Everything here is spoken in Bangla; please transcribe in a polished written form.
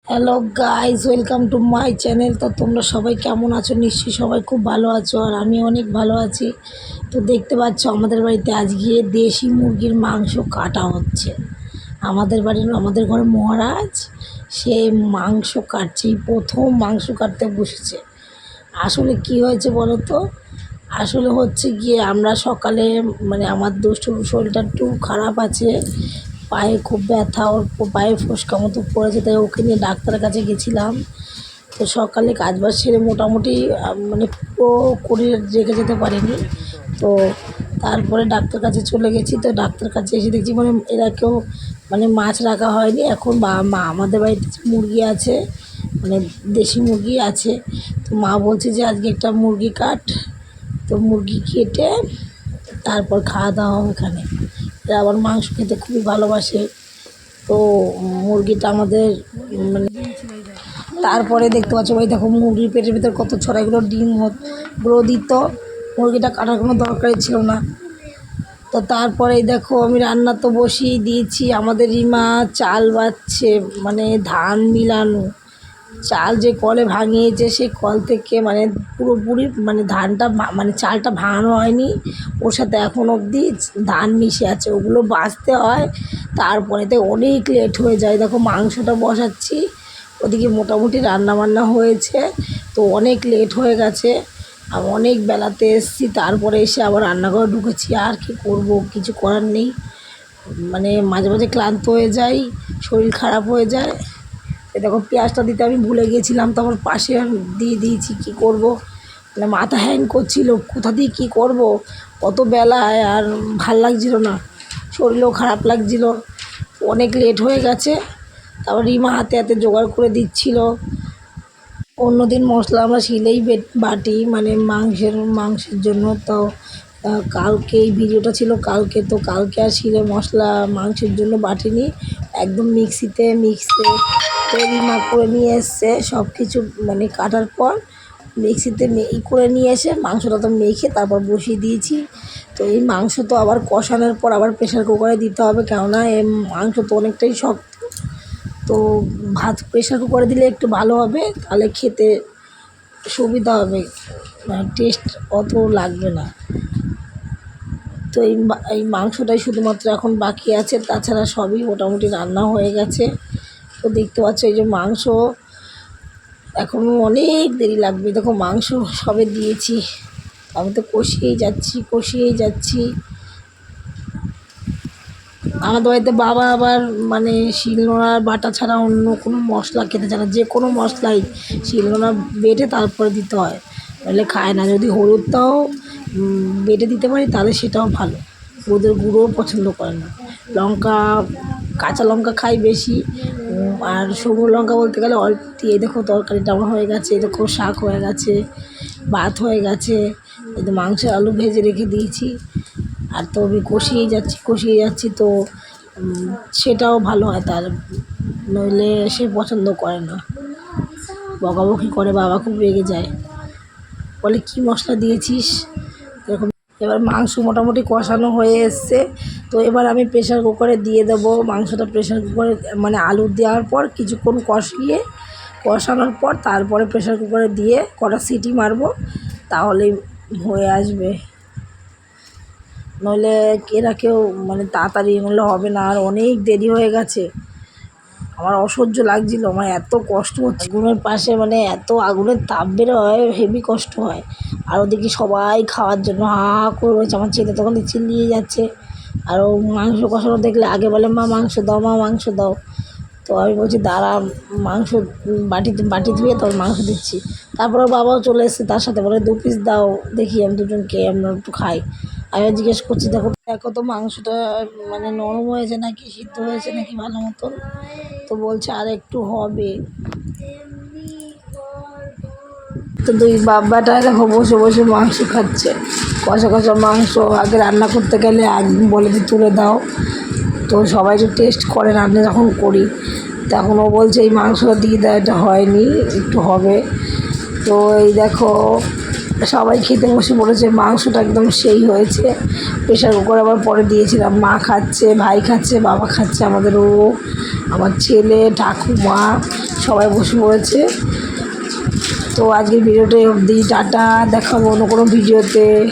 Hello guys, welcome to my channel. তো তোমরা সবাই কেমন আছো? নিশ্চয়ই সবাই খুব ভালো আছো, আর আমি অনেক ভালো আছি। তো দেখতে পাচ্ছ আমাদের বাড়িতে আজকে দেশি মুরগির মাংস কাটা হচ্ছে। আমাদের ঘরে মহারাজ সে মাংস কাটছে, এই প্রথম মাংস কাটতে বসেছে। আসলে কি হয়েছে বলো তো? আসলে হচ্ছে গিয়ে আমরা সকালে আমার দুষ্টুর শরীরটা একটু খারাপ আছে, পায়ে খুব ব্যথা, ওর পায়ে ফোসকা মতো পড়েছে, তাই ওকে নিয়ে ডাক্তারের কাছে গেছিলাম। তো সকালে কাজবাজ সেরে মোটামুটি পুরো করে রেখে যেতে পারিনি। তো তারপরে ডাক্তার কাছে চলে গেছি। তো ডাক্তার কাছে এসে দেখছি এরা কেউ মাছ রাখা হয়নি এখন। মা আমাদের বাড়িতে মুরগি আছে, দেশি মুরগি আছে। তো মা বলছে যে আজকে একটা মুরগি কাট। তো মুরগি কেটে তারপর খাওয়া দাওয়া হবে এখানে। এরা আবার মাংস খেতে খুবই ভালোবাসে। তো মুরগিটা আমাদের মানে তারপরে দেখতে পাচ্ছ, ওই দেখো মুরগির পেটের ভিতর কত ছড়া, এগুলো গুলো দিত। মুরগিটা কাটার কোনো দরকারই ছিল না। তো তারপরে দেখো আমি রান্না তো বসিয়ে দিয়েছি। আমাদের রিমা চাল বাচ্ছে, ধান মিলানো চাল যে কলে ভাঙিয়েছে, সেই কল থেকে পুরোপুরি ধানটা চালটা ভাঙানো হয়নি, ওর সাথে এখন অবধি ধান মিশে আছে, ওগুলো বাছতে হয়। তারপরেতে অনেক লেট হয়ে যায়। দেখো মাংসটা বসাচ্ছি, ওদিকে মোটামুটি রান্নাবান্না হয়েছে, তো অনেক লেট হয়ে গেছে। আমি অনেক বেলাতে এসেছি, তারপরে এসে আবার রান্নাঘরে ঢুকেছি। আর কি করব, কিছু করার নেই। মাঝে মাঝে ক্লান্ত হয়ে যাই, শরীর খারাপ হয়ে যায়। এ দেখো পেঁয়াজটা দিতে আমি ভুলে গিয়েছিলাম, তো আমার পাশে দিয়ে দিয়েছি। কী করব, মাথা হ্যাং করছিল, কোথা দিয়ে কী করব অত বেলায়, আর ভাল লাগছিল না, শরীরও খারাপ লাগছিল। অনেক লেট হয়ে গেছে। তারপর রিমা হাতে হাতে জোগাড় করে দিচ্ছিল। অন্যদিন মশলা আমরা শিলেই বাটি, মাংসের জন্য। তো কালকে এই ভিডিওটা ছিল কালকে, তো কালকে আর শিলে মশলা মাংসের জন্য বাটিনি, একদম মিক্সিতে রিমা করে নিয়ে এসছে সব কিছু। কাটার পর মিক্সিতে করে নিয়ে এসে মাংসটা তো মেখে তারপর বসিয়ে দিয়েছি। তো এই মাংস তো আবার কষানোর পর আবার প্রেশার কুকারে দিতে হবে, কেননা এই মাংস তো অনেকটাই শক্ত। তো ভাত প্রেশার কুকারে দিলে একটু ভালো হবে, তাহলে খেতে সুবিধা হবে, টেস্ট অত লাগবে না। তো এই মাংসটাই শুধুমাত্র এখন বাকি আছে, তাছাড়া সবই মোটামুটি রান্না হয়ে গেছে। তো দেখতে পাচ্ছ এই যে মাংস, এখনও অনেক দেরি লাগবে। দেখো মাংস সবে দিয়েছি, আমি তো কষিয়েই যাচ্ছি। আমাদের বাড়িতে বাবা আবার শিলনোড়ার বাটা ছাড়া অন্য কোনো মশলা খেতে চায় না, যে কোনো মশলাই শিলনোড়া বেটে তারপরে দিতে হয়, নাহলে খায় না। যদি হলুদটাও বেটে দিতে পারি তাহলে সেটাও ভালো। ওদের গুঁড়োও পছন্দ করে না। লঙ্কা, কাঁচা লঙ্কা খাই বেশি, আর শুকনো লঙ্কা বলতে গেলে অল্প দিয়ে। দেখো তরকারিটা আমার হয়ে গেছে, দেখো শাক হয়ে গেছে, ভাত হয়ে গেছে, এই তো মাংস আলু ভেজে রেখে দিয়েছি। আর তো আমি কষিয়ে যাচ্ছি। তো সেটাও ভালো হয় তার, নইলে সে পছন্দ করে না, বকাবকি করে, বাবা খুব রেগে যায়, বলে কী মশলা দিয়েছিস এরকম। এবার মাংস মোটামুটি কষানো হয়ে এসছে। তো এবার আমি প্রেশার কুকারে দিয়ে দেবো মাংসটা। প্রেশার কুকারে আলু দেওয়ার পর কিছুক্ষণ কষানোর পর তারপরে প্রেশার কুকারে দিয়ে কটা সিটি মারবো, তাহলেই হয়ে আসবে। নইলে এরা কেউ তাড়াতাড়ি নইলে হবে না, আর অনেক দেরি হয়ে গেছে। আমার অসহ্য লাগছিল, আমার এত কষ্ট হচ্ছে। আগুনের পাশে এত আগুনের তাপ বেরোয়, হেভি কষ্ট হয়। আর ওদিকে সবাই খাওয়ার জন্য হা হা করে রয়েছে। আমার ছেলে তখন চিল্লিয়ে যাচ্ছে, আর ও মাংস কষানো দেখলে আগে বলে মা মাংস দাও, মা মাংস দাও। তো আমি বলছি দাঁড়া, মাংস বাটি ধুয়ে তোর মাংস দিচ্ছি। তারপর ওর বাবাও চলে এসেছে, তার সাথে বলে 2 পিস দাও, দেখি আমি দুজনকে আমরা একটু খাই। আমি জিজ্ঞেস করছি, দেখো তো মাংসটা নরম হয়েছে নাকি সিদ্ধ হয়েছে নাকি ভালো মতন। তো বলছে আর একটু হবে। তো দুই বাবাটা দেখো বসে বসে মাংস খাচ্ছে, কষা মাংস। আগে রান্না করতে গেলে একদম বলে যে তুলে দাও, তো সবাই একটু টেস্ট করে রান্না যখন করি, তখন ও বলছে এই মাংসটা দিয়ে দাও, এটা হয়নি, একটু হবে। তো এই দেখো সবাই খেতে বসে পড়েছে, মাংসটা একদম সেই হয়েছে। প্রেশার কুকার আবার পরে দিয়েছিলাম, মা খাচ্ছে, ভাই খাচ্ছে, বাবা খাচ্ছে, আমাদেরও, আমার ছেলে, ঠাকুমা সবাই বসে পড়েছে। তো আজকের ভিডিওটা অবধি, টাটা, দেখাবো অন্য কোনো ভিডিওতে।